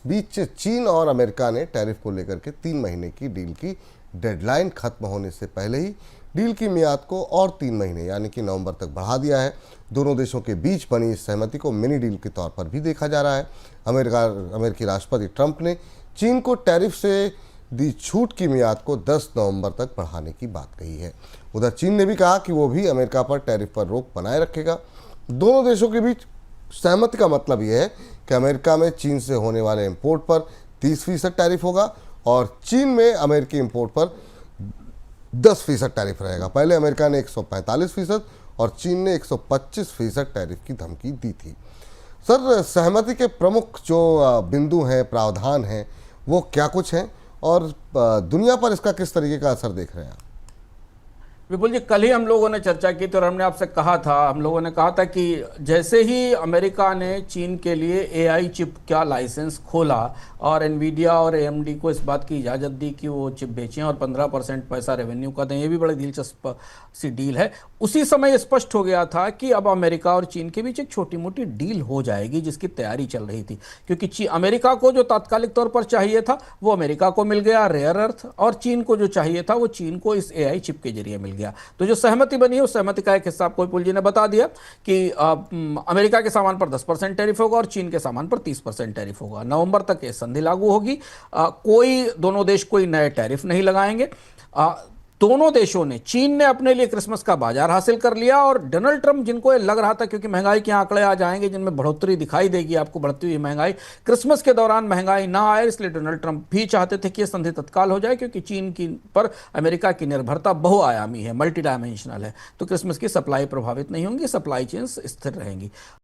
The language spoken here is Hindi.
बीच चीन और अमेरिका ने टैरिफ को लेकर के 3 महीने की डील की डेडलाइन खत्म होने से पहले ही डील की मियाद को और 3 महीने यानी कि नवंबर तक बढ़ा दिया है। दोनों देशों के बीच बनी इस सहमति को मिनी डील के तौर पर भी देखा जा रहा है। अमेरिकी राष्ट्रपति ट्रंप ने चीन को टैरिफ से दी छूट की मियाद को 10 नवंबर तक बढ़ाने की बात कही है। उधर चीन ने भी कहा कि वो भी अमेरिका पर टैरिफ पर रोक बनाए रखेगा। दोनों देशों के बीच सहमति का मतलब यह है कि अमेरिका में चीन से होने वाले इंपोर्ट पर 30% टैरिफ होगा और चीन में अमेरिकी इंपोर्ट पर 10% टैरिफ रहेगा। पहले अमेरिका ने 145% और चीन ने 125% टैरिफ की धमकी दी थी। सर, सहमति के प्रमुख जो बिंदु हैं, प्रावधान हैं, वो क्या कुछ हैं और दुनिया पर इसका किस तरीके का असर देख रहे हैं आप? विपुल जी, कल ही हम लोगों ने चर्चा की थी और हमने आपसे कहा था, हम लोगों ने कहा था कि जैसे ही अमेरिका ने चीन के लिए एआई चिप का लाइसेंस खोला और एनवीडिया और एएमडी को इस बात की इजाज़त दी कि वो चिप बेचें और 15% पैसा रेवेन्यू का दें, ये भी बड़ी दिलचस्प सी डील है। उसी समय स्पष्ट हो गया था कि अब अमेरिका और चीन के बीच एक छोटी मोटी डील हो जाएगी जिसकी तैयारी चल रही थी, क्योंकि अमेरिका को जो तात्कालिक तौर पर चाहिए था वो अमेरिका को मिल गया, रेयर अर्थ, और चीन को जो चाहिए था वो चीन को इस एआई चिप के जरिए मिल गया। तो जो सहमति बनी है उस सहमति का एक हिस्सा आपको विपुल जी ने बता दिया कि अमेरिका के सामान पर 10% टैरिफ होगा और चीन के सामान पर 30% टैरिफ होगा। नवंबर तक ये संधि लागू होगी। दोनों देश कोई नए टैरिफ नहीं लगाएंगे। दोनों देशों ने, चीन ने अपने लिए क्रिसमस का बाजार हासिल कर लिया और डोनाल्ड ट्रंप, जिनको ये लग रहा था क्योंकि महंगाई के आंकड़े आ जाएंगे जिनमें बढ़ोतरी दिखाई देगी आपको, बढ़ती हुई महंगाई, क्रिसमस के दौरान महंगाई ना आए, इसलिए डोनाल्ड ट्रंप भी चाहते थे कि यह संधि तत्काल हो जाए, क्योंकि चीन की पर अमेरिका की निर्भरता बहुआयामी है, मल्टी डायमेंशनल है, तो क्रिसमस की सप्लाई प्रभावित नहीं होंगी, सप्लाई चेन्स स्थिर रहेंगी।